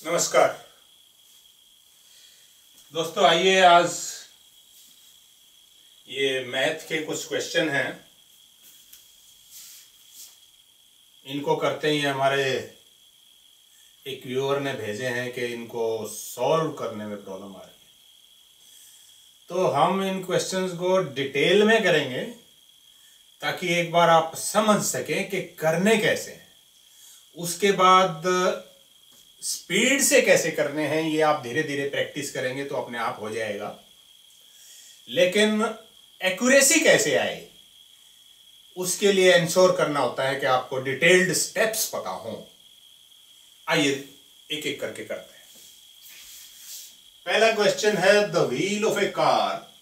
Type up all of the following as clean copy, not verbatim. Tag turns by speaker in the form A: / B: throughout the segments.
A: नमस्कार दोस्तों, आइए आज ये मैथ के कुछ क्वेश्चन हैं, इनको करते ही हमारे एक व्यूअर ने भेजे हैं कि इनको सॉल्व करने में प्रॉब्लम आ रही है। तो हम इन क्वेश्चंस को डिटेल में करेंगे ताकि एक बार आप समझ सकें कि करने कैसे हैं। उसके बाद स्पीड से कैसे करने हैं ये आप धीरे धीरे प्रैक्टिस करेंगे तो अपने आप हो जाएगा। लेकिन एक्यूरेसी कैसे आए उसके लिए इंश्योर करना होता है कि आपको डिटेल्ड स्टेप्स पता हो। आइए एक एक करके करते हैं। पहला क्वेश्चन है, the wheel of A car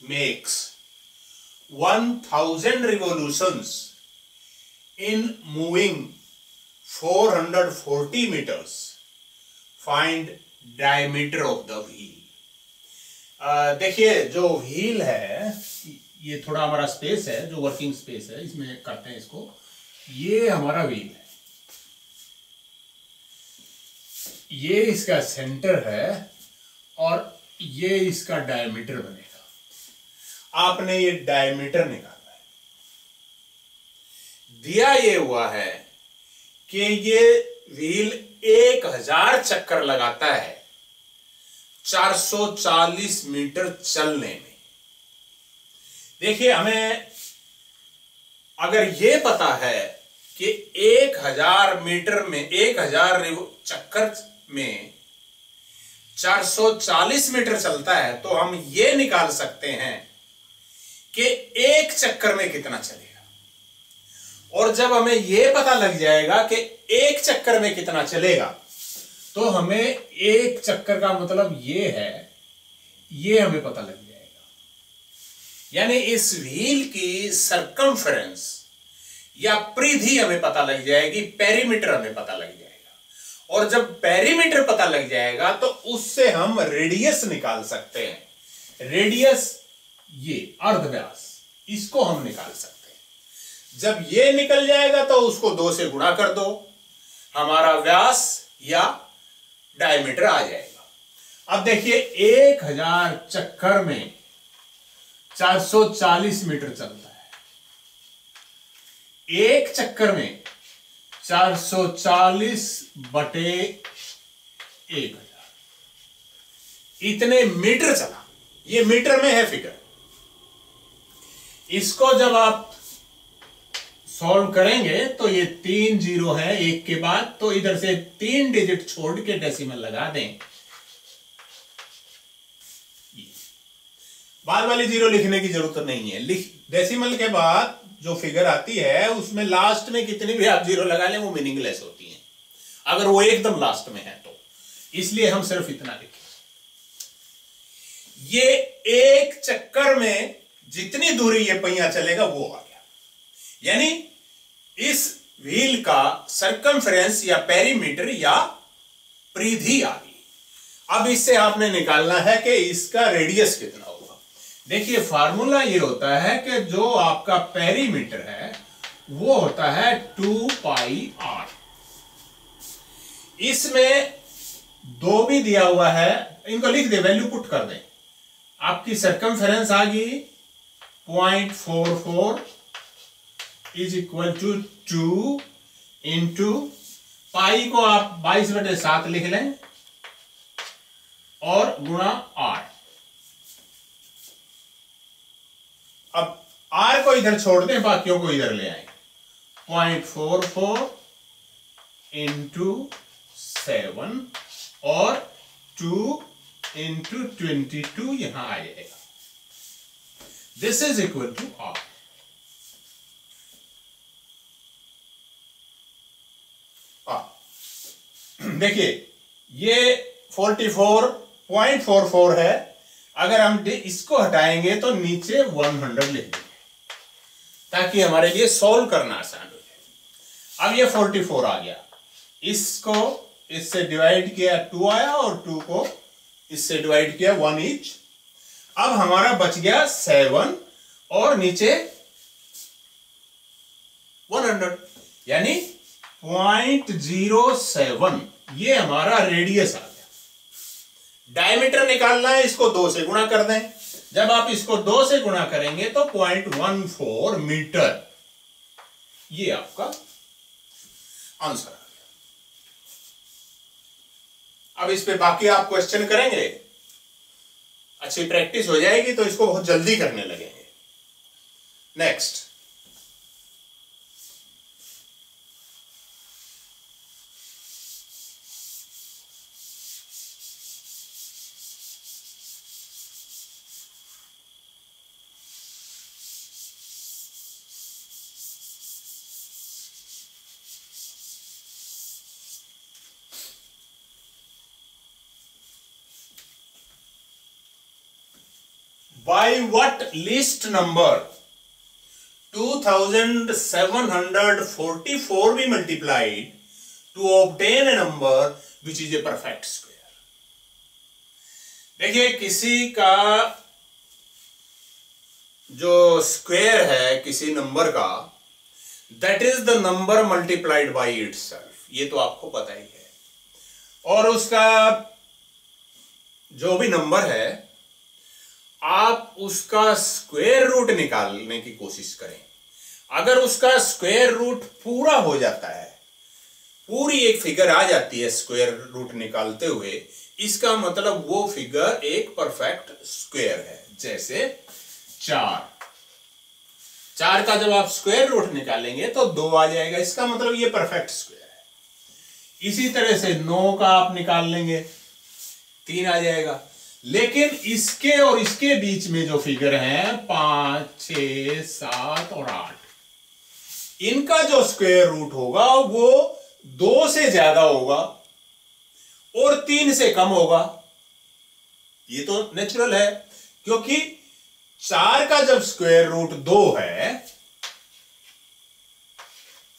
A: makes 1000 revolutions in moving 440 meters. Find diameter of the wheel. देखिए, जो व्हील है ये थोड़ा हमारा स्पेस है, जो वर्किंग स्पेस है, इसमें करते हैं इसको। ये हमारा व्हील है, ये इसका सेंटर है और ये इसका डायमीटर बनेगा। आपने ये डायमीटर निकालना है। दिया ये हुआ है कि ये व्हील 1000 चक्कर लगाता है 440 मीटर चलने में। देखिए, हमें अगर ये पता है कि 1000 मीटर में 1000 चक्कर में 440 मीटर चलता है, तो हम ये निकाल सकते हैं कि एक चक्कर में कितना चलेगा। और जब हमें यह पता लग जाएगा कि एक चक्कर में कितना चलेगा, तो हमें एक चक्कर का मतलब ये है, ये हमें पता लग जाएगा। यानी इस व्हील की सरकमफेरेंस या परिधि हमें पता लग जाएगी, पेरीमीटर हमें पता लग जाएगा। और जब पेरीमीटर पता लग जाएगा तो उससे हम रेडियस निकाल सकते हैं। रेडियस, ये अर्धव्यास, इसको हम निकाल सकते हैं। जब ये निकल जाएगा तो उसको 2 से गुणा कर दो, हमारा व्यास या डायमीटर आ जाएगा। अब देखिए, 1000 चक्कर में 440 मीटर चलता है। एक चक्कर में 440 बटे 1000, इतने मीटर चला। ये मीटर में है फिगर। इसको जब आप सॉल्व करेंगे तो ये 3 जीरो है एक के बाद, तो इधर से 3 डिजिट छोड़ के डेसिमल लगा दें। बाद वाली जीरो लिखने की जरूरत नहीं है। डेसिमल के बाद जो फिगर आती है उसमें लास्ट में कितनी भी आप जीरो लगा लें वो मीनिंगलेस होती है, अगर वो एकदम लास्ट में है तो। इसलिए हम सिर्फ इतना लिखें। ये एक चक्कर में जितनी दूरी ये पहिया चलेगा वो आ गया। यानी इस व्हील का सरकमफेरेंस या पेरीमीटर या परिधि आ गई। अब इससे आपने निकालना है कि इसका रेडियस कितना होगा। देखिए, फार्मूला ये होता है कि जो आपका पेरीमीटर है वो होता है 2πr। इसमें 2 भी दिया हुआ है, इनको लिख दे, वैल्यू पुट कर दें। आपकी सरकमफेरेंस आ गई 0.44 is equal to 2 into pi को आप 22/7 लिख लें और गुणा r। अब r को इधर छोड़ दें, बाकियों को इधर ले आए। 0.44 इंटू 7 और 2 इंटू 22 यहां आ जाएगा। This is equal to r। देखिए, ये 44.44 है। अगर हम इसको हटाएंगे तो नीचे 100 लिख देंगे ताकि हमारे लिए सॉल्व करना आसान हो जाए। अब ये 44 आ गया, इसको इससे डिवाइड किया 2 आया और 2 को इससे डिवाइड किया 1 ईच। अब हमारा बच गया 7 और नीचे 100, यानी 0.07 ये हमारा रेडियस आ गया। डायमीटर निकालना है, इसको 2 से गुणा कर दें। जब आप इसको 2 से गुणा करेंगे तो 0.14 मीटर, ये आपका आंसर आ गया। अब इस पे बाकी आप क्वेश्चन करेंगे, अच्छी प्रैक्टिस हो जाएगी तो इसको बहुत जल्दी करने लगेंगे। Next, by what least number 2744 be multiplied to obtain a number which is a perfect square। देखिए, किसी का जो स्क्वायर है किसी नंबर का, that is the number multiplied by itself, ये तो आपको पता ही है। और उसका जो भी नंबर है, आप उसका स्क्वायर रूट निकालने की कोशिश करें। अगर उसका स्क्वायर रूट पूरा हो जाता है, पूरी एक फिगर आ जाती है स्क्वायर रूट निकालते हुए, इसका मतलब वो फिगर एक परफेक्ट स्क्वायर है। जैसे 4 का जब आप स्क्वायर रूट निकालेंगे तो 2 आ जाएगा, इसका मतलब ये परफेक्ट स्क्वायर है। इसी तरह से 9 का आप निकाल लेंगे, 3 आ जाएगा। लेकिन इसके और इसके बीच में जो फिगर है 5, 6, 7 और 8, इनका जो स्क्वायर रूट होगा वो 2 से ज्यादा होगा और 3 से कम होगा। ये तो नेचुरल है, क्योंकि 4 का जब स्क्वायर रूट 2 है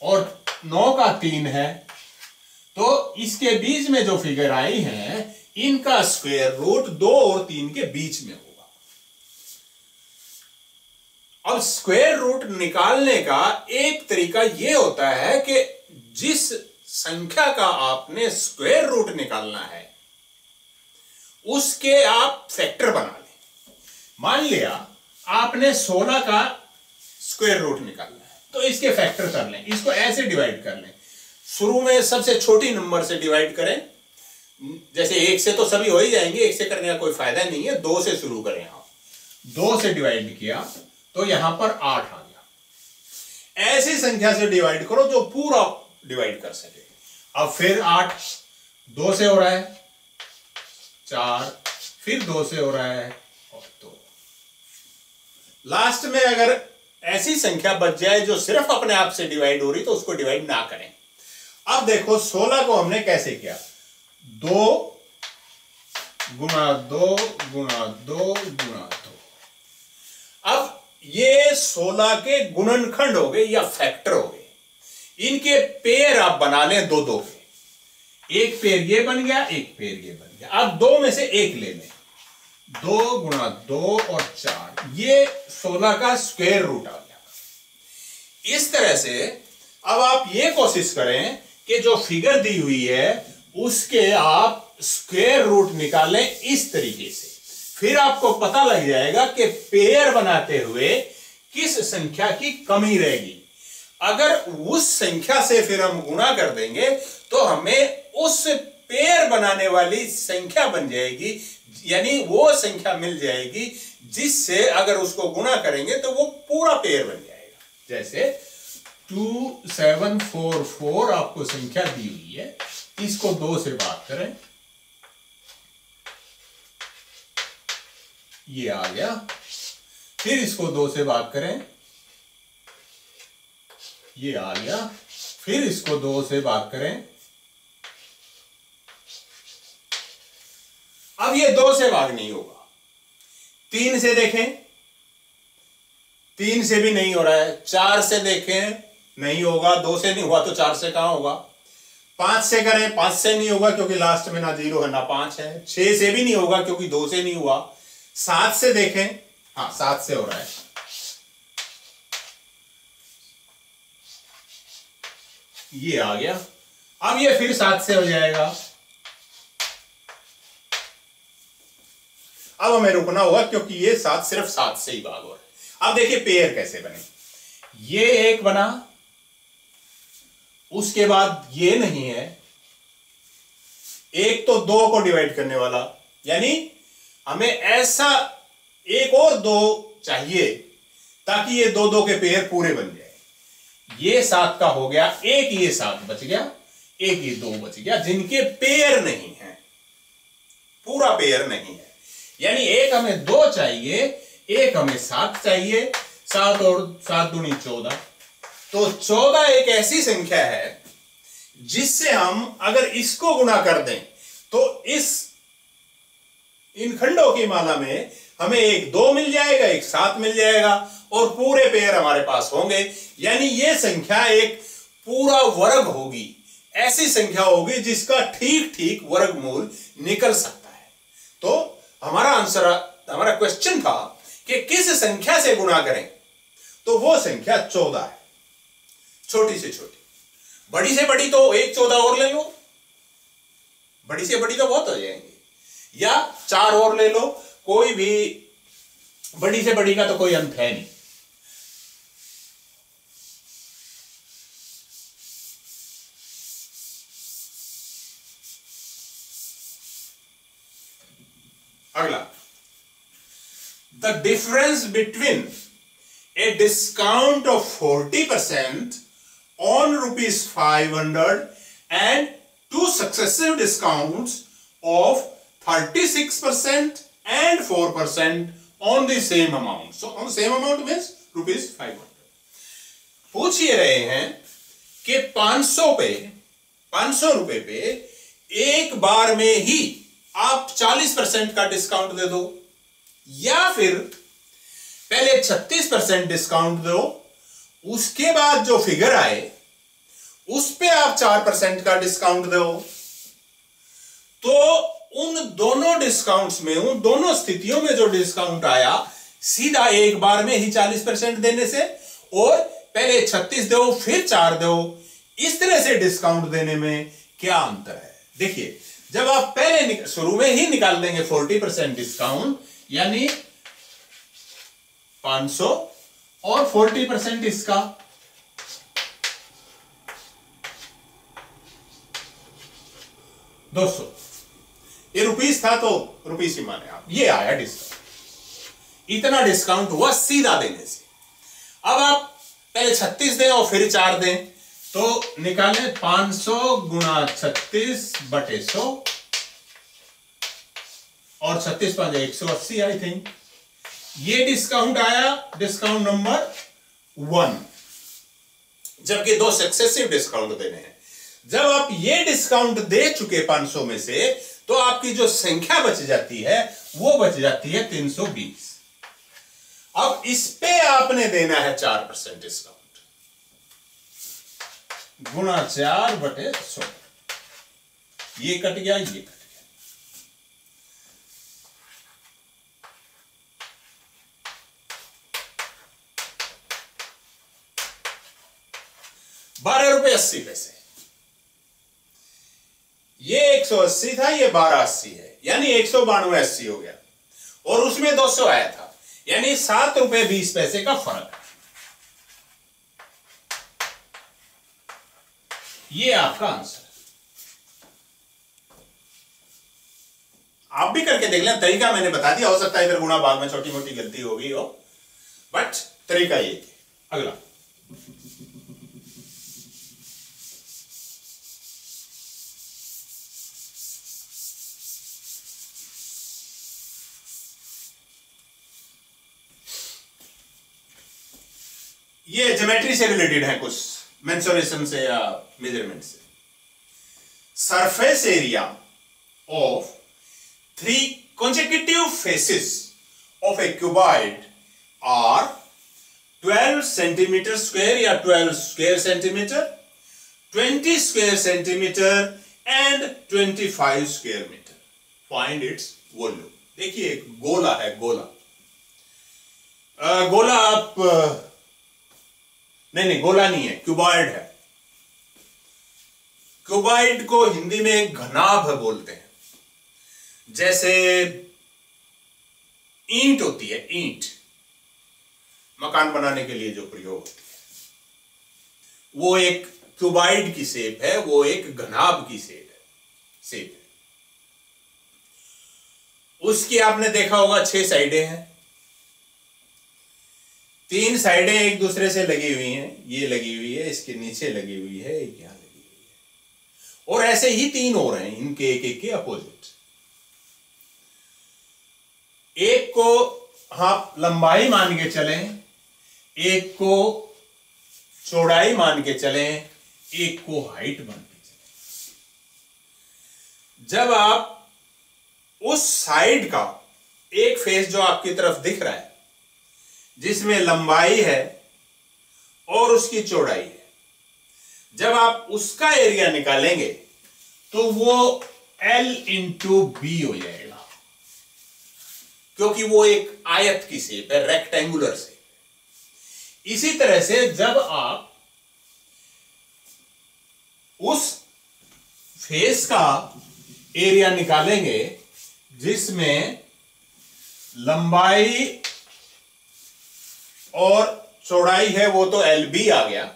A: और 9 का 3 है, तो इसके बीच में जो फिगर आई है, इनका स्क्वायर रूट 2 और 3 के बीच में होगा। अब स्क्वायर रूट निकालने का एक तरीका यह होता है कि जिस संख्या का आपने स्क्वायर रूट निकालना है उसके आप फैक्टर बना लें। मान लिया आपने 16 का स्क्वायर रूट निकालना है, तो इसके फैक्टर कर लें, इसको ऐसे डिवाइड कर लें। शुरू में सबसे छोटी नंबर से डिवाइड करें, जैसे 1 से तो सभी हो ही जाएंगे, 1 से करने का कोई फायदा नहीं है, 2 से शुरू करें। आप 2 से डिवाइड किया तो यहां पर 8 आ गया। ऐसी संख्या से डिवाइड करो जो पूरा डिवाइड कर सके। अब फिर 8 2 से हो रहा है, 4 फिर 2 से हो रहा है और 2। लास्ट में अगर ऐसी संख्या बच जाए जो सिर्फ अपने आप से डिवाइड हो रही, तो उसको डिवाइड ना करें। अब देखो 16 को हमने कैसे किया, 2 गुणा 2 गुणा 2 गुणा 2। अब ये 16 के गुणनखंड हो गए या फैक्टर हो गए। इनके पेयर आप बना लें 2 2 के। एक पेयर ये बन गया, एक पेयर ये बन गया। अब 2 में से एक ले लें, 2 गुणा 2 और 4, ये 16 का स्क्वायर रूट आ गया। इस तरह से अब आप ये कोशिश करें कि जो फिगर दी हुई है उसके आप स्क्वायर रूट निकालें इस तरीके से। फिर आपको पता लग जाएगा कि पेयर बनाते हुए किस संख्या की कमी रहेगी। अगर उस संख्या से फिर हम गुणा कर देंगे तो हमें उस पेयर बनाने वाली संख्या बन जाएगी, यानी वो संख्या मिल जाएगी जिससे अगर उसको गुणा करेंगे तो वो पूरा पेयर बन जाएगा। जैसे 2744 आपको संख्या दी हुई है, इसको 2 से भाग करें, ये आ गया। फिर इसको 2 से भाग करें, ये आ गया। फिर इसको 2 से भाग करें, अब ये 2 से भाग नहीं होगा। 3 से देखें, 3 से भी नहीं हो रहा है। 4 से देखें, नहीं होगा। 2 से नहीं हुआ तो 4 से कहां होगा। 5 से करें, 5 से नहीं होगा क्योंकि लास्ट में ना 0 है ना 5 है। 6 से भी नहीं होगा क्योंकि 2 से नहीं हुआ। 7 से देखें, हाँ 7 से हो रहा है। ये आ गया। अब ये फिर 7 से हो जाएगा। अब हमें रुकना होगा क्योंकि ये 7 सिर्फ 7 से ही भाग हो रहा है। अब देखिए पेयर कैसे बने, ये एक बना, उसके बाद ये नहीं है, एक तो 2 को डिवाइड करने वाला, यानी हमें ऐसा एक और 2 चाहिए ताकि ये 2 2 के पेयर पूरे बन जाए। ये 7 का हो गया, एक ये 7 बच गया, एक ये 2 बच गया, जिनके पेयर नहीं है, पूरा पेयर नहीं है। यानी एक हमें 2 चाहिए, एक हमें 7 चाहिए, 7 और 7 दूनी 14। तो 14 एक ऐसी संख्या है जिससे हम अगर इसको गुणा कर दें तो इन खंडों की माला में हमें एक 2 मिल जाएगा, एक 7 मिल जाएगा और पूरे पेयर हमारे पास होंगे। यानी यह संख्या एक पूरा वर्ग होगी, ऐसी संख्या होगी जिसका ठीक ठीक वर्गमूल निकल सकता है। तो हमारा आंसर, हमारा क्वेश्चन था कि किस संख्या से गुणा करें, तो वो संख्या 14 है, छोटी से छोटी। बड़ी से बड़ी तो एक 14 और ले लो, बड़ी से बड़ी तो बहुत हो जाएंगी, या 4 और ले लो, कोई भी बड़ी से बड़ी का तो कोई अंत है नहीं। अगला, the difference between a discount of 40% on ₹500 and 2 successive discounts of 36% and 4% on the same amount. So on the same amount means ₹500. पूछ ये रहे हैं कि 500 रुपए पे एक बार में ही आप 40% का डिस्काउंट दे दो, या फिर पहले 36% डिस्काउंट दो, उसके बाद जो फिगर आए उस पे आप 4% का डिस्काउंट दो। तो उन दोनों डिस्काउंट्स में, उन दोनों स्थितियों में जो डिस्काउंट आया, सीधा एक बार में ही 40% देने से और पहले 36 दो फिर 4 दो, इस तरह से डिस्काउंट देने में क्या अंतर है? देखिए, जब आप पहले शुरू में ही निकाल देंगे 40% डिस्काउंट, यानी 500 और 40% इसका, ₹200। ये रुपीस था तो रुपीस ही माने आप, ये आया डिस्काउंट। इतना डिस्काउंट हुआ सीधा देने से। अब आप पहले 36 दें और फिर 4 दें, तो निकालें 500 गुणा 36 बटे 100, और 36 5 180 आई थिंक। ये डिस्काउंट आया, डिस्काउंट नंबर 1, जबकि 2 सक्सेसिव डिस्काउंट देने हैं। जब आप ये डिस्काउंट दे चुके 500 में से, तो आपकी जो संख्या बच जाती है वो बच जाती है 320। अब इस पे आपने देना है 4% डिस्काउंट, गुणा 4 बटे 100। ये कट गया, ये कट गया। ₹12.80। ये 180 था, ये 12.80 है, यानी 192.80 हो गया, और उसमें 200 आया था, यानी ₹7.20 का फर्क है। ये आपका आंसर। आप भी करके देख लें, तरीका मैंने बता दिया, हो सकता है इधर गुणा भाग में छोटी मोटी गलती हो गई हो, बट तरीका ये है। अगला, ये ज्योमेट्री से रिलेटेड है, कुछ मेंसुरेशन से या मेजरमेंट से। Surface area of 3 consecutive faces of a cuboid are 12 centimeter square या 12 square centimeter, 20 square centimeter and 25 square meter. Find its volume. देखिए, एक गोला है, गोला। गोला आप नहीं, गोला नहीं है, क्यूबॉइड है। क्यूबॉइड को हिंदी में घनाभ बोलते हैं। जैसे ईंट होती है, ईंट मकान बनाने के लिए जो प्रयोग होती है, वो एक क्यूबाइड की शेप है, वो एक घनाभ की शेप है। उसकी आपने देखा होगा 6 साइडें हैं, 3 साइडें एक दूसरे से लगी हुई हैं, ये लगी हुई है, इसके नीचे लगी हुई है, एक यहां लगी हुई है, और ऐसे ही 3 और हैं, इनके एक एक के अपोजिट। एक को आप लंबाई मान के चलें, एक को चौड़ाई मान के चलें, एक को हाइट मान के चलें। जब आप उस साइड का एक फेस जो आपकी तरफ दिख रहा है, जिसमें लंबाई है और उसकी चौड़ाई है, जब आप उसका एरिया निकालेंगे तो वो L इंटू बी हो जाएगा, क्योंकि वो एक आयत की शेप है, रेक्टेंगुलर शेप। इसी तरह से जब आप उस फेस का एरिया निकालेंगे जिसमें लंबाई और चौड़ाई है, वो तो LB आ गया,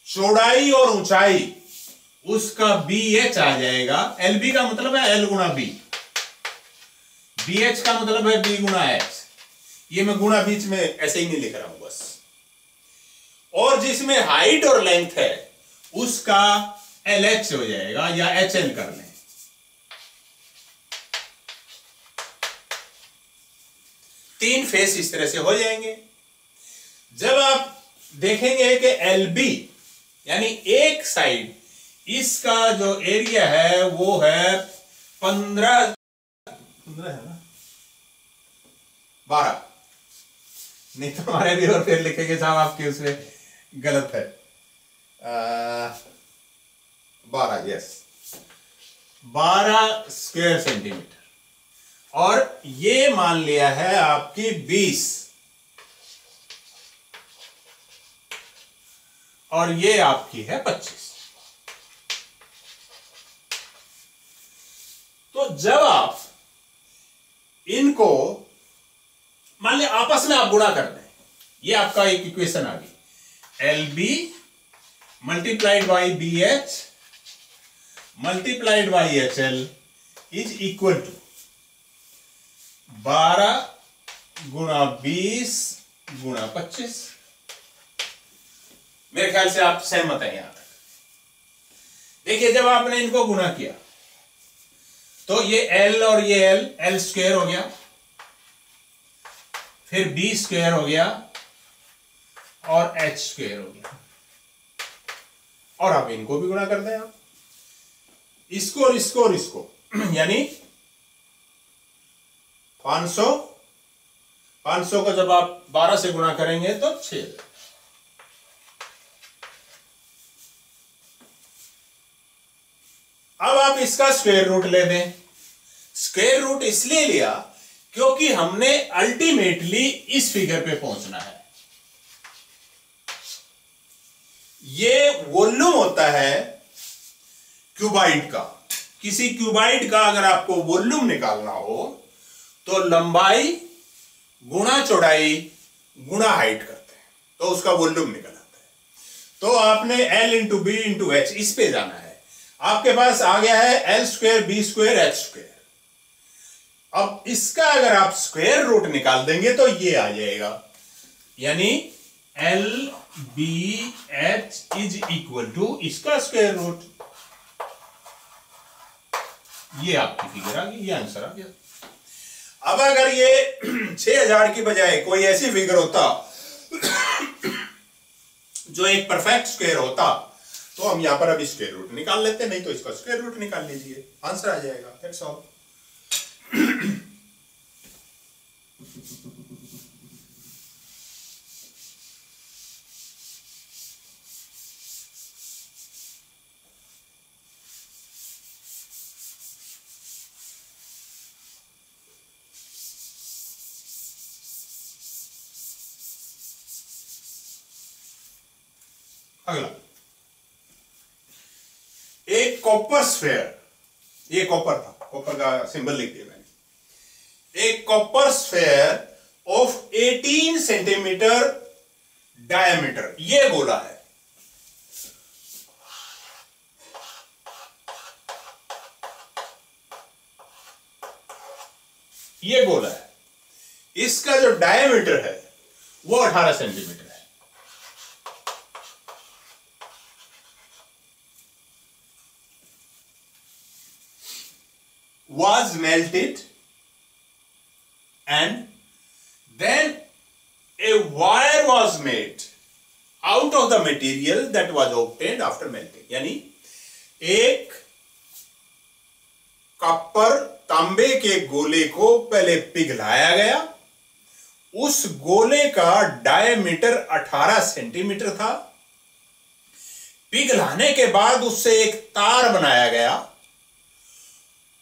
A: चौड़ाई और ऊंचाई उसका BH आ जाएगा। LB का मतलब है L गुणा B, BH का मतलब है B गुणा H। ये मैं गुणा बीच में ऐसे ही नहीं लिख रहा हूं बस। और जिसमें हाइट और लेंथ है उसका LH हो जाएगा, या HL कर लें। तीन फेस इस तरह से हो जाएंगे। जब आप देखेंगे कि LB यानी एक साइड, इसका जो एरिया है वो है 15 है ना, 12, नहीं तो हमारे भी और फिर लिखेंगे साहब आपके उसमें गलत है, 12, यस, 12 स्क्वायर सेंटीमीटर। और ये मान लिया है आपकी 20, और ये आपकी है 25। तो जब आप इनको मान लिया आपस में आप गुणा कर दें, ये आपका एक इक्वेशन आ गई, LB multiplied by BH multiplied by HL is equal to 12 गुणा 20 गुणा 25। मेरे ख्याल से आप सहमत हैं यहां तक। देखिए जब आपने इनको गुणा किया तो ये L और ये L स्क्वायर हो गया, फिर B स्क्वायर हो गया और H स्क्वायर हो गया। और आप इनको भी गुणा कर दें, आप इसको और इसको और इसको, यानी 500 को जब आप 12 से गुणा करेंगे तो 6। अब आप इसका स्क्वायर रूट ले दें। स्क्वायर रूट इसलिए लिया क्योंकि हमने अल्टीमेटली इस फिगर पे पहुंचना है। ये वॉल्यूम होता है क्यूबाइड का। किसी क्यूबाइड का अगर आपको वॉल्यूम निकालना हो तो लंबाई गुणा चौड़ाई गुणा हाइट करते हैं तो उसका वॉल्यूम निकल आता है। तो आपने L into B into H इस पे जाना है। आपके पास आ गया है L square B square H square. अब इसका अगर आप स्क्वायर रूट निकाल देंगे तो ये आ जाएगा, यानी L B H is equal to इसका स्क्वायर रूट। ये आपकी फिगर आ गई, ये आंसर आ गया। अब अगर ये 6000 की बजाय कोई ऐसी फिगर होता जो एक परफेक्ट स्क्वायर होता तो हम यहां पर अभी स्क्वायर रूट निकाल लेते, नहीं तो इसका स्क्वायर रूट निकाल लीजिए, आंसर आ जाएगा। That's all. अगला, एक कॉपर स्फेयर, ये कॉपर था, कॉपर का सिंबल लिख दिया मैंने। a copper sphere of 18 centimetre diameter, ये गोला है। ये गोला है, इसका जो डायमीटर है वो 18 सेंटीमीटर है। Was melted and then a wire was made out of the material that was obtained after melting। यानी एक कॉपर तांबे के गोले को पहले पिघलाया गया, उस गोले का डायमीटर 18 सेंटीमीटर था। पिघलाने के बाद उससे एक तार बनाया गया,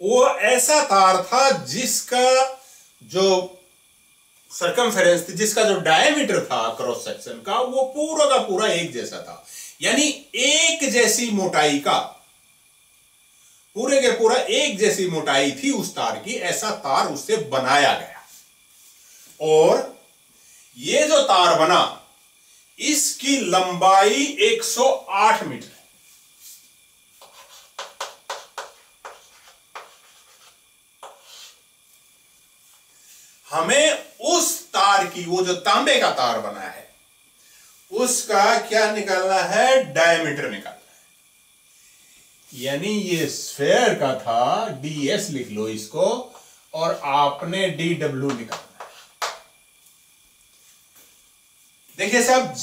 A: वो ऐसा तार था जिसका जो सर्कमफेरेंस थी, जिसका जो डायमीटर था क्रॉस सेक्शन का, वो पूरा का पूरा एक जैसा था। यानी एक जैसी मोटाई का, पूरे के पूरा एक जैसी मोटाई थी उस तार की, ऐसा तार उससे बनाया गया। और ये जो तार बना, इसकी लंबाई 108 मीटर है। हमें उस तार की, वो जो तांबे का तार बना है, उसका क्या निकालना है? डायमीटर निकालना है। यानी ये स्फेयर का था, ds लिख लो इसको, और आपने dw निकालना है। देखिए साहब,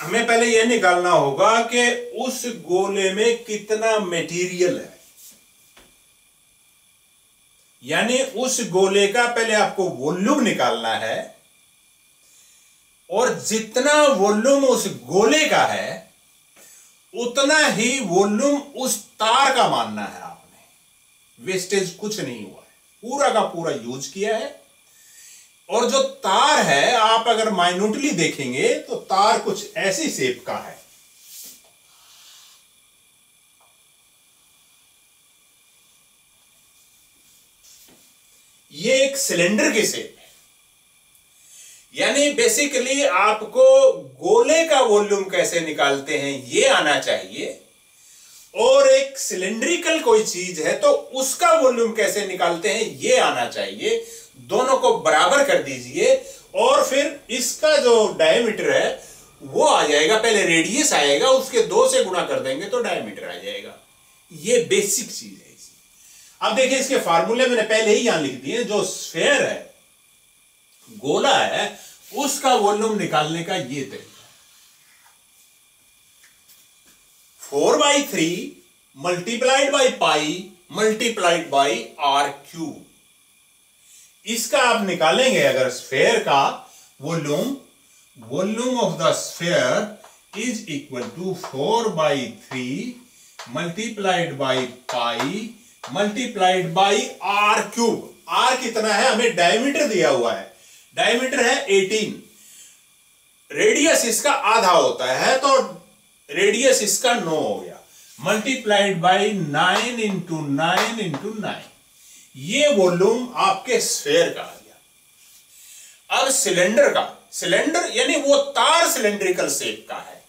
A: हमें पहले यह निकालना होगा कि उस गोले में कितना मटेरियल है। यानी उस गोले का पहले आपको वॉल्यूम निकालना है, और जितना वॉल्यूम उस गोले का है उतना ही वॉल्यूम उस तार का मानना है आपने। वेस्टेज कुछ नहीं हुआ है, पूरा का पूरा यूज किया है। और जो तार है, आप अगर माइन्यूटली देखेंगे तो तार कुछ ऐसी शेप का है। ये एक सिलेंडर की शेप है। यानी बेसिकली आपको गोले का वॉल्यूम कैसे निकालते हैं ये आना चाहिए, और एक सिलेंड्रिकल कोई चीज है तो उसका वॉल्यूम कैसे निकालते हैं ये आना चाहिए। दोनों को बराबर कर दीजिए, और फिर इसका जो डायमीटर है वो आ जाएगा, पहले रेडियस आएगा, उसके 2 से गुणा कर देंगे तो डायमीटर आ जाएगा। ये बेसिक चीज है। अब देखिए, इसके फार्मूले मैंने पहले ही यहां लिख दिए। जो स्फेयर है, गोला है, उसका वॉल्यूम निकालने का ये तरीका, 4/3 multiplied by pi multiplied by r cube. इसका आप निकालेंगे अगर स्फेयर का volume, volume of the sphere is equal to 4/3 multiplied by pi multiplied by r cube. r कितना है? हमें डायमीटर दिया हुआ है, डायमीटर है 18, रेडियस इसका आधा होता है, तो रेडियस इसका 9 हो गया, मल्टीप्लाइड बाई 9 इंटू 9 इंटू 9। ये वॉल्यूम आपके स्फेयर का आ गया। अब सिलेंडर का, सिलेंडर यानी वो तार सिलेंड्रिकल शेप का है,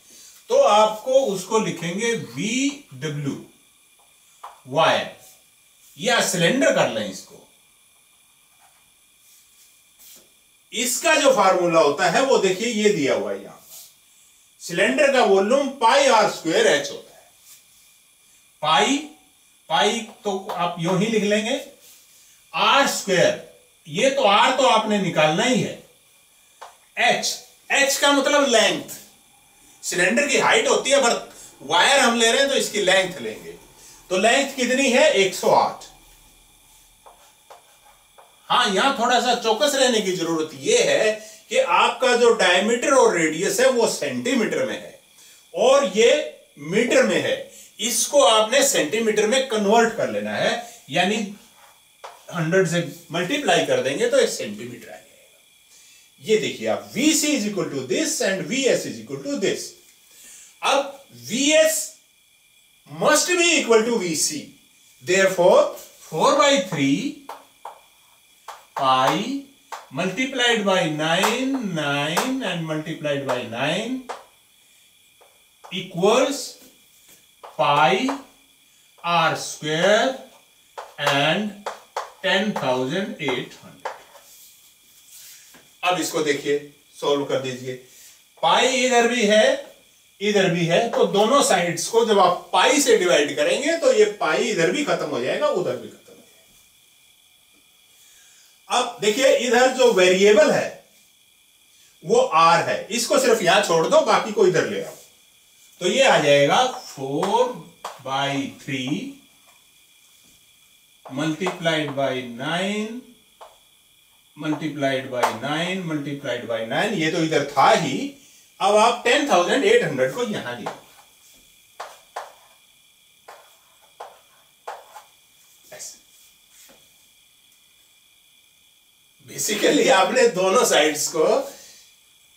A: तो आपको उसको लिखेंगे VW, वायर, या सिलेंडर कर लें इसको। इसका जो फार्मूला होता है वो देखिए ये दिया हुआ है यहां पर। सिलेंडर का वॉल्यूम पाई r स्क्वायर h होता है। पाई तो आप यूं ही लिख लेंगे, r स्क्वायर, ये तो r तो आपने निकालना ही है, h का मतलब लेंथ। सिलेंडर की हाइट होती है, पर वायर हम ले रहे हैं तो इसकी लेंथ लेंगे, तो लेंथ कितनी है? 108। हाँ, यहां थोड़ा सा चौकस रहने की जरूरत यह है कि आपका जो डायमीटर और रेडियस है वो सेंटीमीटर में है, और ये मीटर में है। इसको आपने सेंटीमीटर में कन्वर्ट कर लेना है, यानी 100 से मल्टीप्लाई कर देंगे तो एक सेंटीमीटर आ जाएगा। ये देखिए आप, VC is equal to this and VS is equal to this. अब VS must be equal to VC, therefore 4/3 pi multiplied by 9 and multiplied by 9 equals pi r square and 10,800। अब इसको देखिए, सॉल्व कर दीजिए। पाई इधर भी है इधर भी है, तो दोनों साइड्स को जब आप पाई से डिवाइड करेंगे तो ये पाई इधर भी खत्म हो जाएगा, उधर भी खत्म हो जाएगा। अब देखिए, इधर जो वेरिएबल है वो r है, इसको सिर्फ यहां छोड़ दो, बाकी को इधर ले आओ, तो ये आ जाएगा 4/3 multiplied by 9 multiplied by 9 multiplied by 9, ये तो इधर था ही। अब आप 10,800 को यहां ले, बेसिकली आपने दोनों साइड्स को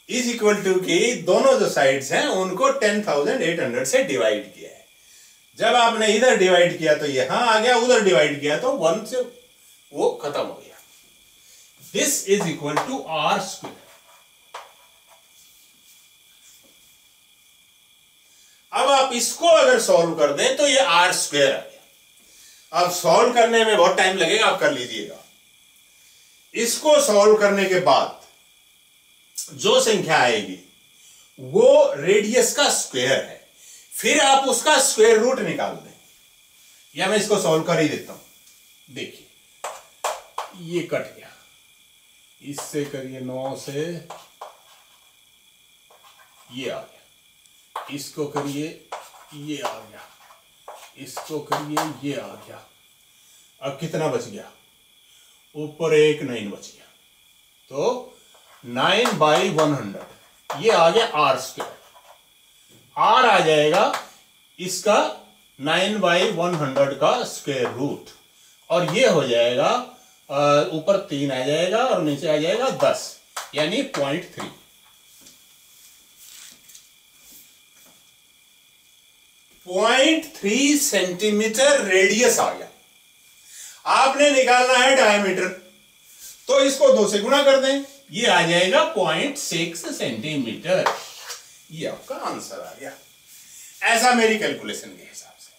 A: इज इक्वल टू की दोनों जो साइड्स हैं उनको 10,800 से डिवाइड किया है। जब आपने इधर डिवाइड किया तो यहां आ गया, उधर डिवाइड किया तो 1 से वो खत्म हो गया। This is equal to r square. अब आप इसको अगर सॉल्व कर दें तो ये r स्क्वायर आ गया। अब सॉल्व करने में बहुत टाइम लगेगा, आप कर लीजिएगा। इसको सॉल्व करने के बाद जो संख्या आएगी वो रेडियस का स्क्वायर है, फिर आप उसका स्क्वायर रूट निकाल दें, या मैं इसको सॉल्व कर ही देता हूं। देखिए, ये कट गया, इससे करिए 9 से ये आ गया, इसको करिए ये आ गया, इसको करिए ये आ गया। अब कितना बच गया? ऊपर एक 9 बच गया, तो 9/100 ये आ गया r स्क्वायर। r आ जाएगा इसका 9/100 का स्क्वायर रूट, और ये हो जाएगा ऊपर 3 आ जाएगा और नीचे आ जाएगा 10, यानी 0.3। 0.3 सेंटीमीटर रेडियस आ गया। आपने निकालना है डायमीटर, तो इसको 2 से गुणा कर दें, ये आ जाएगा 0.6 सेंटीमीटर। ये आपका आंसर आ गया। ऐसा मेरी कैलकुलेशन के हिसाब से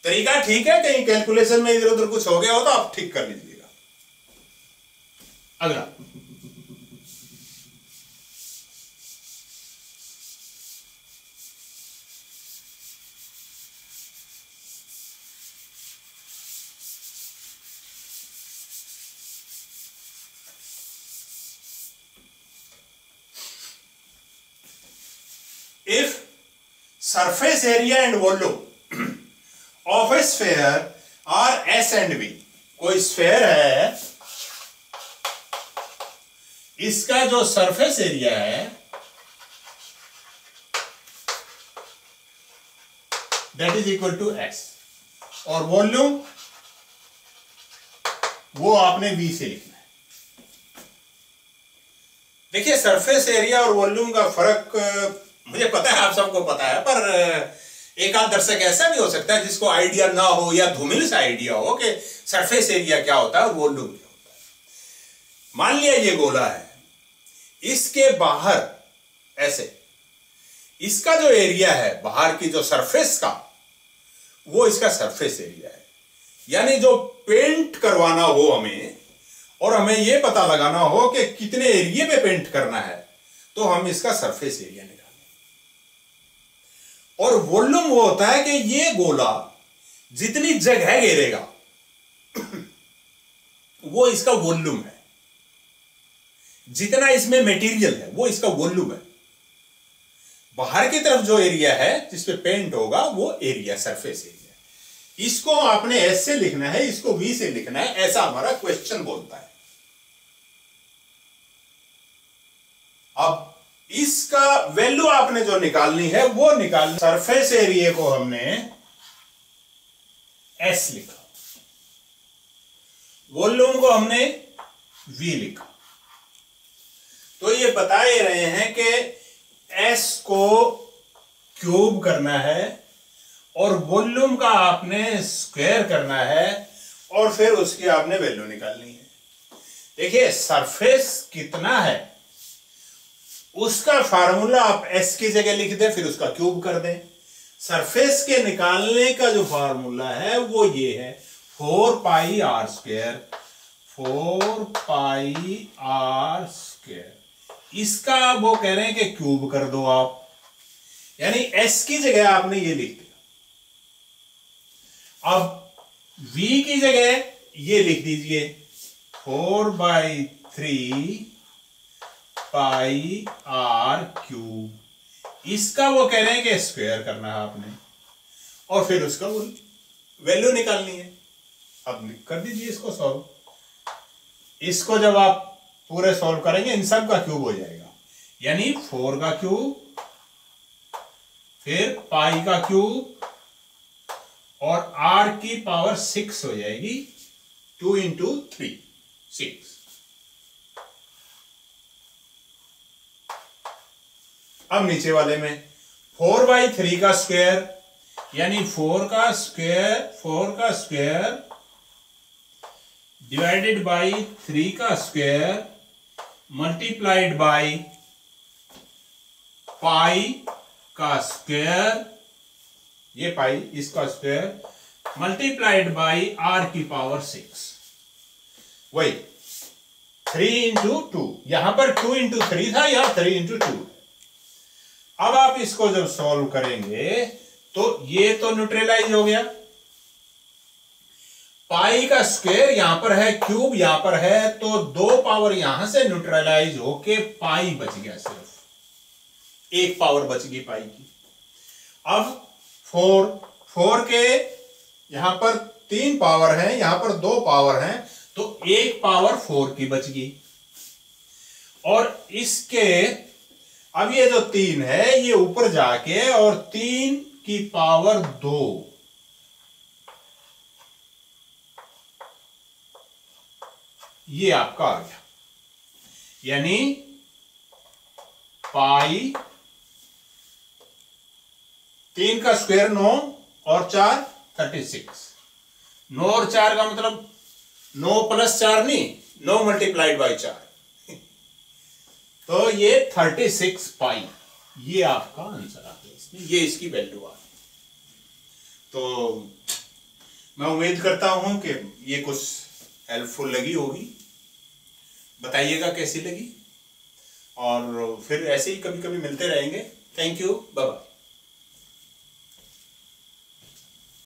A: तरीका ठीक है। कहीं कैलकुलेशन में इधर उधर कुछ हो गया हो तो आप ठीक कर लीजिएगा। अगला, if surface area and volume of a sphere are S and B, कोई स्फेयर है, इसका जो सरफेस एरिया है that is equal to S, और वॉल्यूम वो आपने V से लिखना है। देखिए, सरफेस एरिया और वॉल्यूम का फर्क मुझे पता है, आप सबको पता है, पर एक आध दर्शक ऐसा भी हो सकता है जिसको आइडिया ना हो या धूमिल सा आइडिया हो कि सरफेस एरिया क्या होता है और वॉल्यूम क्या होता है। मान लिया ये गोला है, इसके बाहर ऐसे इसका जो एरिया है बाहर की जो सरफेस का, वो इसका सरफेस एरिया है। यानी जो पेंट करवाना हो हमें, और हमें ये पता लगाना हो कि कितने एरिया पे पेंट करना है, तो हम इसका सरफेस एरिया निकालें। और वॉल्यूम वो होता है कि ये गोला जितनी जगह घेरेगा वो इसका वॉल्यूम है, जितना इसमें मटेरियल है वो इसका वॉल्यूम है। बाहर की तरफ जो एरिया है जिसपे पेंट होगा वो एरिया, सरफेस एरिया। इसको आपने एस से लिखना है, इसको वी से लिखना है, ऐसा हमारा क्वेश्चन बोलता है। अब इसका वैल्यू आपने जो निकालनी है वो निकालना, सरफेस एरिया को हमने एस लिखा, वॉल्यूम को हमने वी लिखा। तो ये बता ही रहे हैं कि एस को क्यूब करना है और वॉल्यूम का आपने स्क्वायर करना है और फिर उसकी आपने वैल्यू निकालनी है। देखिए सरफेस कितना है उसका फार्मूला आप एस की जगह लिख दें, फिर उसका क्यूब कर दें। सरफेस के निकालने का जो फार्मूला है वो ये है 4 pi r square, 4 pi r square. इसका वो कह रहे हैं कि क्यूब कर दो आप, यानी एस की जगह आपने ये लिख दिया। अब v की जगह ये लिख दीजिए 4/3 पाई आर क्यूब। इसका वो कह रहे हैं कि स्क्वायर करना है आपने, और फिर उसका वो वैल्यू निकालनी है। अब कर दीजिए इसको सॉल्व। इसको जब आप पूरे सॉल्व करेंगे इन सब का क्यूब हो जाएगा, यानी 4 का क्यूब, फिर पाई का क्यूब, और r की पावर 6 हो जाएगी। 2 × 3 6। अब नीचे वाले में 4/3 का स्क्वायर, यानी 4 का स्क्वायर डिवाइडेड बाई 3 का स्क्वायर मल्टीप्लाइड बाई पाई का स्क्वायर, ये पाई इसका स्क्वायर मल्टीप्लाइड बाई r की पावर 6। वही 3 × 2, यहां पर 2 × 3 था, यहां 3 × 2। अब आप इसको जब सॉल्व करेंगे तो ये तो न्यूट्रलाइज हो गया। पाई का स्क्वायर यहां पर है, क्यूब यहां पर है, तो 2 पावर यहां से न्यूट्रलाइज होके पाई बच गया, सिर्फ 1 पावर बच गई पाई की। अब 4 के यहां पर 3 पावर है, यहां पर 2 पावर है, तो 1 पावर 4 की बच गई। और इसके अब ये जो 3 है ये ऊपर जाके और 3 की पावर 2, ये आपका आ गया, यानी पाई 3 का स्क्वायर 9 और 4 36। 9 और 4 का मतलब 9 + 4 नहीं, 9 × 4। तो ये 36 पाई, ये आपका आंसर आ गया इसमें, ये इसकी वैल्यू आ गई। तो मैं उम्मीद करता हूं कि ये कुछ हेल्पफुल लगी होगी। बताइएगा कैसी लगी, और फिर ऐसे ही कभी कभी मिलते रहेंगे। Thank you, bye bye.